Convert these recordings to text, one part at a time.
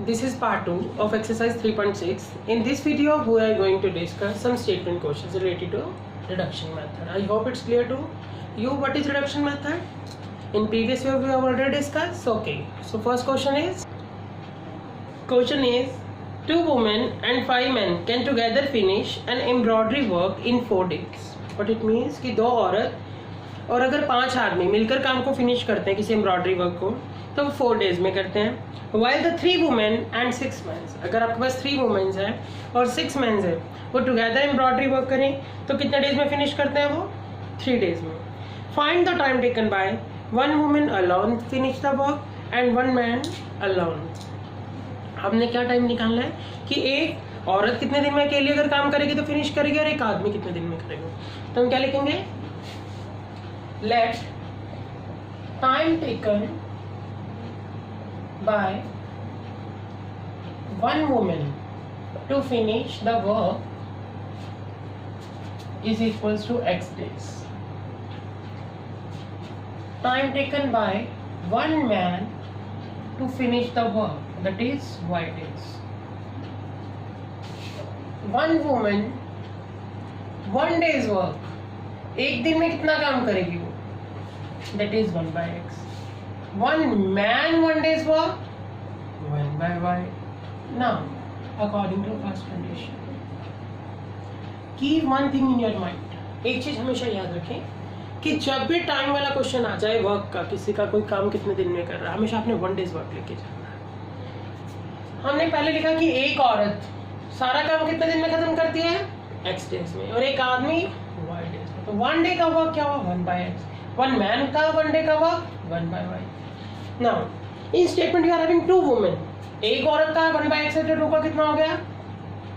This is part 2 of exercise 3.6. In this video, we are going to discuss some statement questions related to reduction method. I hope it's clear to you what is reduction method. In previous video, we have already discussed. Okay, so first question is two women and 5 men can together finish an embroidery work in 4 days. What it means कि दो औरत और अगर 5 आदमी मिलकर काम को finish करते हैं किसी एम्ब्रॉयडरी वर्क को तो वो 4 डेज में करते हैं. While the 3 women and 6 men, अगर आपके पास 3 women हैं और 6 men हैं वो टुगेदर एम्ब्रॉयडरी वर्क करें तो कितने डेज में फिनिश करते हैं वो 3 डेज में. Find the time taken by 1 woman alone finish the work and 1 man alone. हमने क्या टाइम निकालना है कि एक औरत कितने दिन में अकेली अगर काम करेगी तो फिनिश करेगी और एक आदमी कितने दिन में करेगा. तो हम क्या लिखेंगे, let time taken by 1 woman to finish the work is equals to X days. Time taken by 1 man to finish the work, that is Y days. 1 woman 1 day's work, एक दिन में कितना काम करेगी वो, that is 1 by X. 1 man 1 day's work 1 by Y. Now according to first condition, keep one thing in your mind. एक चीज हमेशा याद रखें कि जब भी टाइम वाला क्वेश्चन आ जाए वर्क का, किसी का कोई काम कितने दिन में कर रहा है, हमेशा आपने 1 डेज वर्क लेके जाना है. हमने पहले लिखा कि एक औरत सारा काम कितने दिन में खत्म करती है X डेज में और एक आदमी Y डेज में. तो 1 डे का वर्क क्या हुआ 1 by X. 1 मैन का 1 डे का work 1 by Y. Now, in statement you are having 2 women. एक औरत का 1 by X है तो 2 का कितना हो गया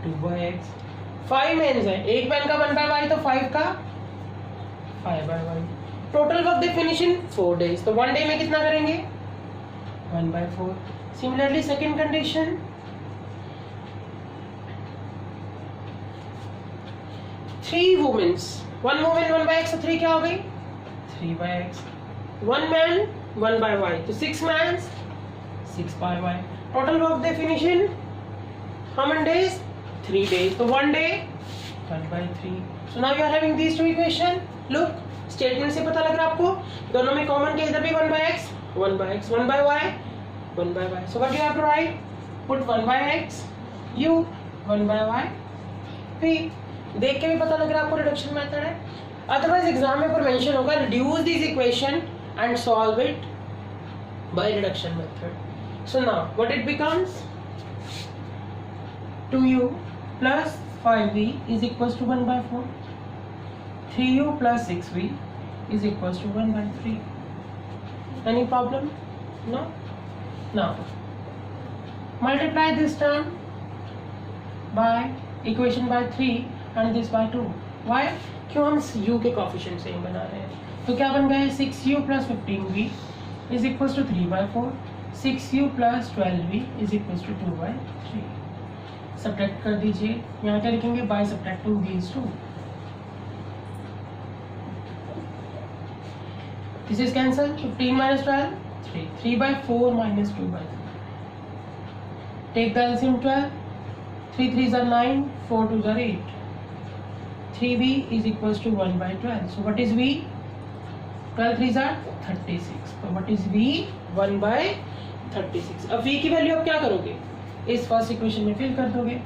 2 by X. 5 men है, एक मैन का 1 by Y तो 5 का 5 by Y. Total work they finish in 4 days. तो 1 डे में कितना करेंगे 1 by 4. Similarly second condition, three womens 1 woman 1 by X तो 3 क्या हो गई 3 by X. 1 man 1 by Y तो 6 men 6 by Y. Total work they finish in how many days 3 days. तो 1 day 1 by 3. So now you are having these two equation. Look, statement से पता लग रहा है आपको दोनों में कॉमन के इधर भी 1 by X 1 by X 1 by Y 1 by Y. So what you have to write, put 1 by X U 1 by Y P. देख के भी पता लग रहा है आपको रिडक्शन मेथड है. अदरवाइज एग्जाम में पर मेंशन होगा reduce this equation and solve it by reduction method. So now what it becomes, 2u plus 5v is equals to 1 by 4. 3u plus 6v is equals to 1 by 3. Any problem? No? Now multiply this term by equation by 3 and this by 2. Why? क्यों हम u के coefficient same बना रहे हैं. तो क्या बन गया है 6u plus 15v is equals to 3 by 4. 6u plus 12v is equals to 2 by 3. Subtract कर दीजिए. यहाँ क्या लिखेंगे by subtracting these two. This is cancel. 15 minus 12 3. 3 by 4 minus 2 by 3. Take the LCM 12. 3 3s are 9. 4 2s are 8. 3v is equals to 1 by 12. So what is v? 12 3s are 36. So what is v? 1 by 36. अब v की value आप क्या करोगे, इस first equation में fill कर दोगे.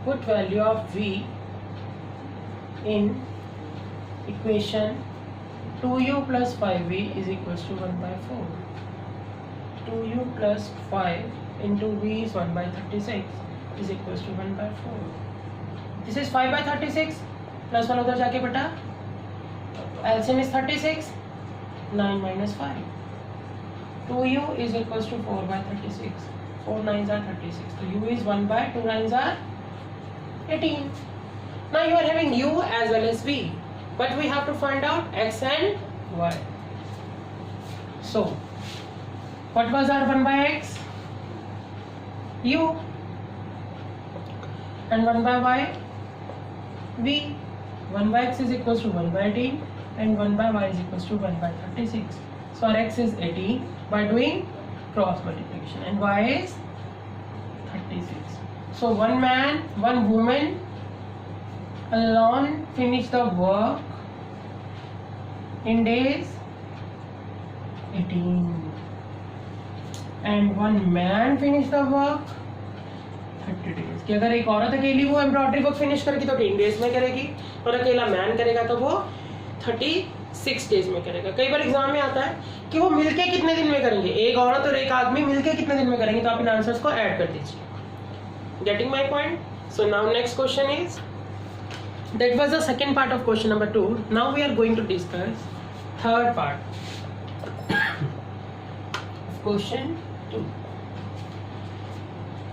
Put value of v in equation 2u plus 5v is equals to 1 by 4. 2u plus 5 into v is 1 by 36 is equals to 1 by 4. This is 5 by 36 plus 1 उधर जाके बटा. LCM is 36. 9 minus 5. 2u is equals to 4 by 36. 4 9s are 36. So u is 1 by 2 9s are 18. Now you are having u as well as v, but we have to find out x and y. So what was our 1 by x? U and 1 by y v. 1 by x is equals to 1 by 18 and 1 by y is equals to 1 by 36. So our x is 18 by doing cross multiplication and y is 36. So one man, one woman alone finish the work in days 18 and one man finish the work 30 days. कि अगर एक औरत अकेली वो embroidery work finish करेगी तो 10 days में करेगी और अकेला मैन करेगा तो वो 36 डेज में करेगा. कई बार एग्जाम में आता है कि वो मिलके कितने दिन में करेंगे, एक औरत और एक आदमी मिलके कितने दिन में करेंगे, तो आप इन आंसर्स को ऐड कर दीजिए. Getting my point? So now next question is, that was the second part of question number 2. Now we are going to discuss third part of question 2.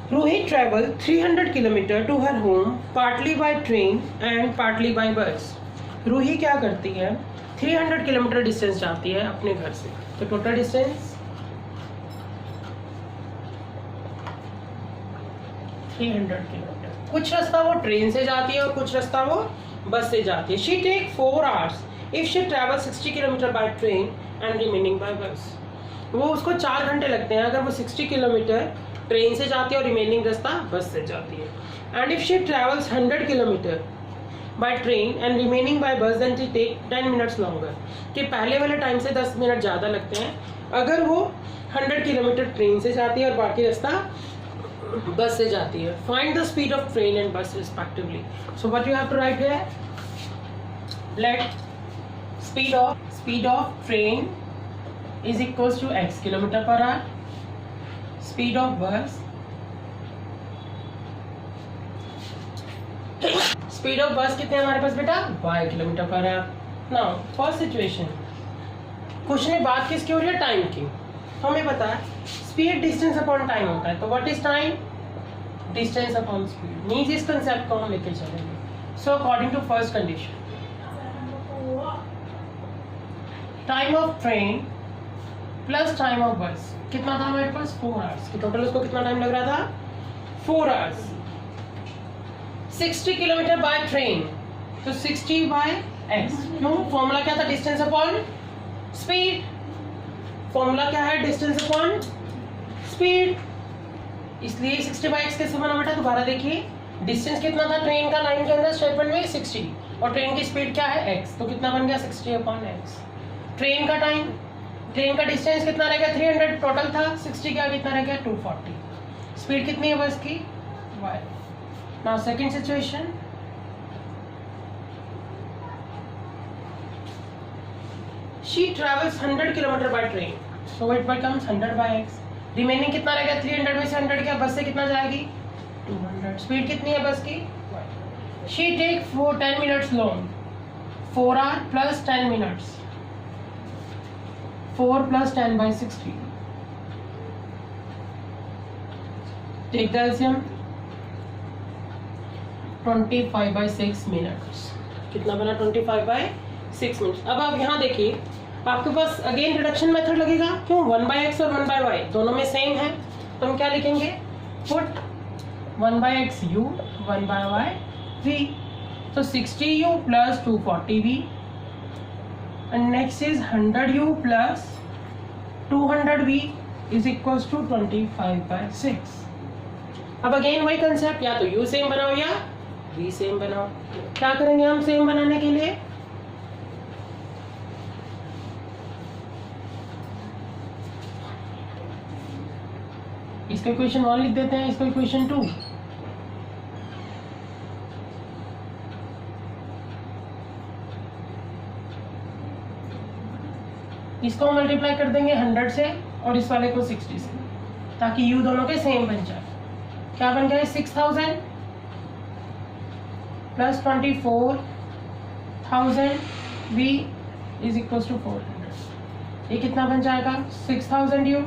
Ruhi traveled 300 km to her home partly by train and partly by bus. Roohi क्या करती है, 300 kilometre distance जाती है अपने घर से. तो total distance 300 kilometre. कुछ रास्ता वो ट्रेन से जाती है और कुछ रास्ता वो बस से जाती है. She take 4 hours if she travel 60 kilometre by train and remaining by bus. वो उसको 4 घंटे लगते हैं अगर वो 60 किलोमीटर ट्रेन से जाती है और रिमेनिंग रास्ता बस से जाती है. And if she travels 100 kilometre by train and remaining by bus then she take 10 minutes longer. कि पहले वाले टाइम से 10 मिनट ज़्यादा लगते हैं अगर वो 100 किलोमीटर ट्रेन से जाती है और बाकी रास्ता बस से जाती है. Find the speed of train and bus respectively. So what you have to write here, let speed of train is equals to x kilometre per hour. Speed of bus कितने हमारे पास बेटा, y kilometre per hour. Now first situation, question में बात किसकी हो रही है, टाइम की. हमें पता है स्पीड डिस्टेंस अपॉन टाइम होता है. तो what is time, distance upon speed. Means इस कंसेप्ट को हम लेके चलेंगे. So according to first condition, time of train plus time of bus कितना था हमारे पास, 4 hours. कि टोटल उसको कितना टाइम लग रहा था, 4 hours. 60 किलोमीटर बाय ट्रेन तो 60 बाय x. क्यों, फॉर्मूला क्या था, डिस्टेंस अपॉन स्पीड. फॉर्मूला क्या है, डिस्टेंस अपॉन स्पीड. इसलिए 60 बाय x कैसे बना बेटा, दोबारा देखिए. डिस्टेंस कितना था ट्रेन का लाइन के अंदर स्टेटमेंट में, 60 और ट्रेन की स्पीड क्या है, x. तो कितना बन गया 60 अपॉन x. ट्रेन का टाइम, ट्रेन का डिस्टेंस कितना रह गया, 300 टोटल था, 60 का कितना रह गया, 240. स्पीड कितनी है बस की, y. Now second situation, she travels 100 kilometre by train, so it becomes 100 by x. Remaining कितना रह गया, 300 में से 100 क्या, बस से कितना जाएगी, 200. स्पीड कितनी है बस की, she take 10 minutes long. 4 hour plus 10 minutes. 4 plus 10 by 60. Take the LCM. 25 by 6 minutes. कितना बना, 25 by 6 minutes. अब आप यहाँ देखिए, आपके पास अगेन रिडक्शन मेथड लगेगा. क्यों, 1 by x और 1 by y दोनों में सेम है. तो हम क्या लिखेंगे, put 1 by x u 1 by y v. तो 60u plus 240v and next is 100u plus 200v is equals to 25 by 6. अब अगेन वही कंसेप्ट, या तो u सेम बनाओ या v सेम बनाओ. क्या करेंगे हम सेम बनाने के लिए, इसका इक्वेशन 1 लिख देते हैं, इसका इक्वेशन 2. इसको मल्टीप्लाई कर देंगे 100 से और इस वाले को 60 से, ताकि u दोनों के सेम बन जाए. क्या बन गया, 6000 plus 24,000 v is equal to 400. ये कितना बन जाएगा, 6000 u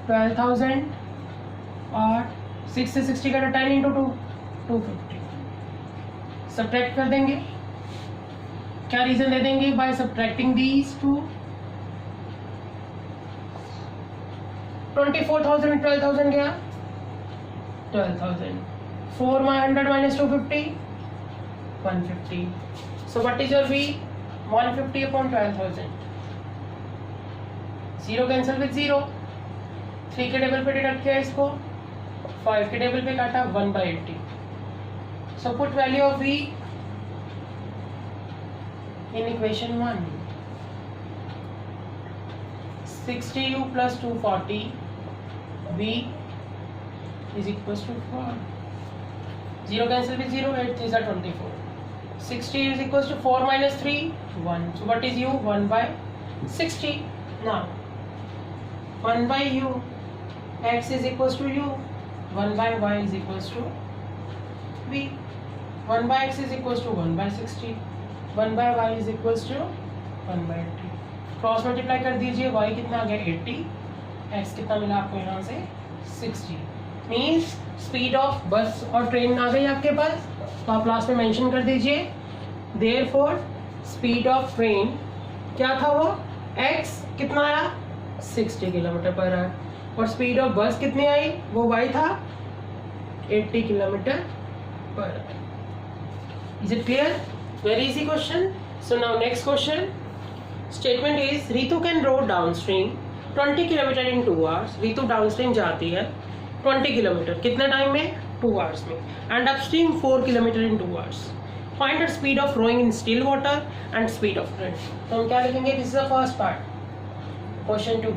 12,000 और 6 से 60 का 10 इंटू 2 250. सब्ट्रैक्ट कर देंगे, क्या रीजन दे देंगे, बाय सब्ट्रैक्टिंग दीज टू. 24,000 में 12,000 गया, 12,000. 4 - 100 - 250 150. So what is your V? 150 upon 12,000. 0 cancel with 0. 3 के टेबल पे डिडक्ट किया इसको, 5 के टेबल पे काटा, 1/80. So put value of V in equation 1. 60u plus 240 V is equals to 4. 0 cancel with 0, 8 3s are 24. 60 is equals to 4 minus 3, 1. So what is u? 1 by 60. Now 1 by u, x is equals to u, 1 by y is equals to v. 1 by x is equals to 1 by 60, 1 by y is equals to 1 by 80. Cross multiply कर दीजिए, y कितना आ गया 80, x कितना मिला आपको यहाँ से 60. Means speed of बस और ट्रेन आ गई आपके पास, तो आप लास्ट में मेंशन कर दीजिए. देयरफॉर स्पीड ऑफ ट्रेन क्या था वो, x कितना आया 60 किलोमीटर पर आवर, और स्पीड ऑफ बस कितनी आई, वो y था 80 kilometre per hour. Is it clear? Very easy question. So now next question. Statement is Ritu can row downstream 20 kilometre in 2 hours. Ritu downstream जाती है 20 किलोमीटर, कितने टाइम में, 2 आवर्स में. And upstream 4 kilometre in 2 hours. Find the speed of rowing in still water and speed of current. तो हम क्या लिखेंगे, this is the first part. Question 2,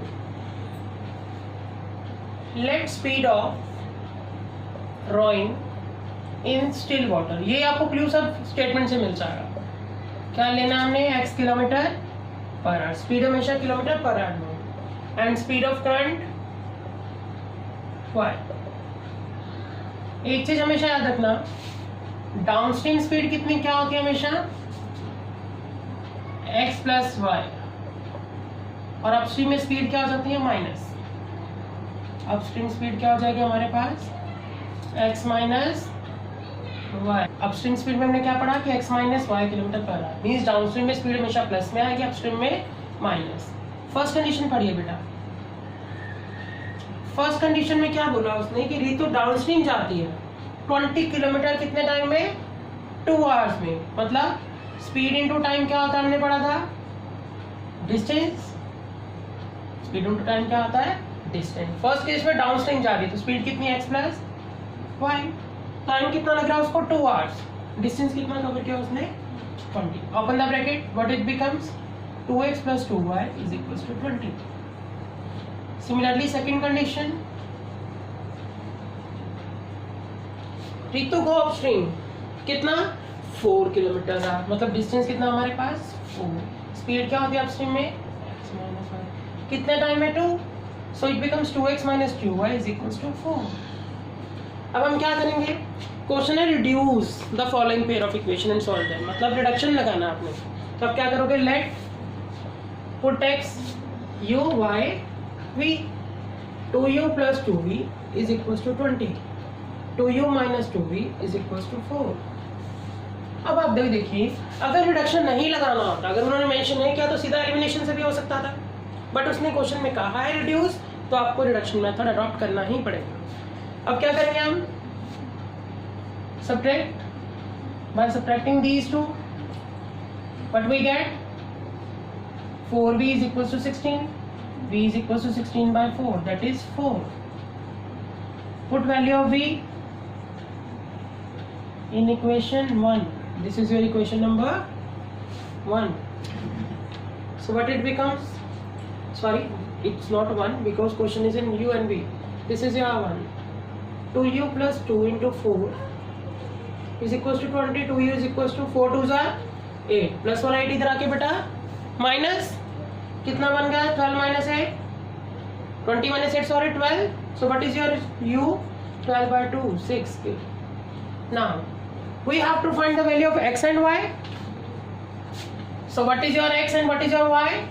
let speed of rowing in still water. ये आपको clue सब statement से मिल जाएगा. क्या लेना हमने, x kilometre per hour, speed हमेशा किलोमीटर पर आवर में, and speed of current y. एक चीज हमेशा याद रखना, डाउनस्ट्रीम स्पीड कितनी क्या होती है हमेशा, x प्लस वाई, और अपस्ट्रीम में स्पीड क्या हो जाती है, माइनस. अपस्ट्रीम स्पीड क्या हो जाएगी हमारे पास, x minus y. Upstream speed में हमने क्या पढ़ा कि x minus y kilometre per hour, means downstream में स्पीड हमेशा प्लस में आएगी, अपस्ट्रीम में माइनस. फर्स्ट कंडीशन पढ़िए बेटा. फर्स्ट कंडीशन में क्या बोला उसने कि रीतु डाउनस्ट्रीम जाती है 20 किलोमीटर कितने टाइम में, 2 आवर्स में. मतलब स्पीड इनटू टाइम क्या होता है, हमने पढ़ा था डिस्टेंस. स्पीड इनटू टाइम क्या होता है, डिस्टेंस. फर्स्ट केस में डाउनस्ट्रीम जा रही है तो स्पीड कितनी है, x प्लस वाई. टाइम कितना लग रहा है उसको, 2 आवर्स. डिस्टेंस कितना कवर किया उसने, 20. Open the bracket, what it becomes, 2x plus 2y is equals to 20. Similarly, second condition, Ritu go upstream कितना, 4 किलोमीटर का, मतलब डिस्टेंस कितना हमारे पास 4. स्पीड क्या होती है अपस्ट्रीम में, x minus y, कितने टाइम में 2, so it becomes 2x minus 2y is equals to 4. अब हम क्या करेंगे, क्वेश्चन है reduce the following pair of equation and solve them, मतलब रिडक्शन लगाना आपने. तो अब क्या करोगे, late put x u y v, 2u plus 2v is equals to 20, 2u minus 2v is equals to 4. अब आप देखिए, अगर रिडक्शन नहीं लगाना होता, अगर उन्होंने मेंशन नहीं किया तो सीधा एलिमिनेशन से भी हो सकता था, बट उसने क्वेश्चन में कहा है रिड्यूस, तो आपको रिडक्शन मेथड अडॉप्ट करना ही पड़ेगा. अब क्या करेंगे हम, subtract, by subtracting these two what we get, 4v is equals to 16, v is equals to 16 by 4, that is 4. Put value of v in equation 1. This is your equation number 1. So what it becomes, sorry it's not 1 because question is in u and v. This is your 1. 2u plus 2 into 4 is equals to 20. 2u is equals to 4 2s are 8 plus वाला 8 इधर आके बेटा minus कितना बन गया, 12 minus 8, 20 minus 8 sorry 12. So what is your u, 12 by 2, 6. Now we have to find the value of x and y. So what is your x and what is your y?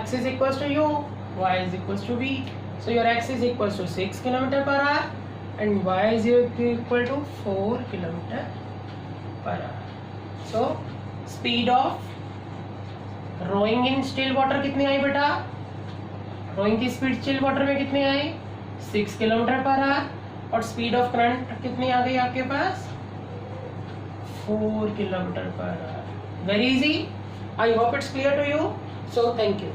X is equals to u, y is equals to v. So your x is equals to 6 km per hour and y is equal to 4 km per hour. So speed of rowing in still water कितनी आई बेटा, rowing की speed still water में कितनी आई, 6 kilometre per our, और speed of current कितनी आ गई आपके पास, 4 kilometer per hour. Very easy. I hope it's clear to you. So thank you.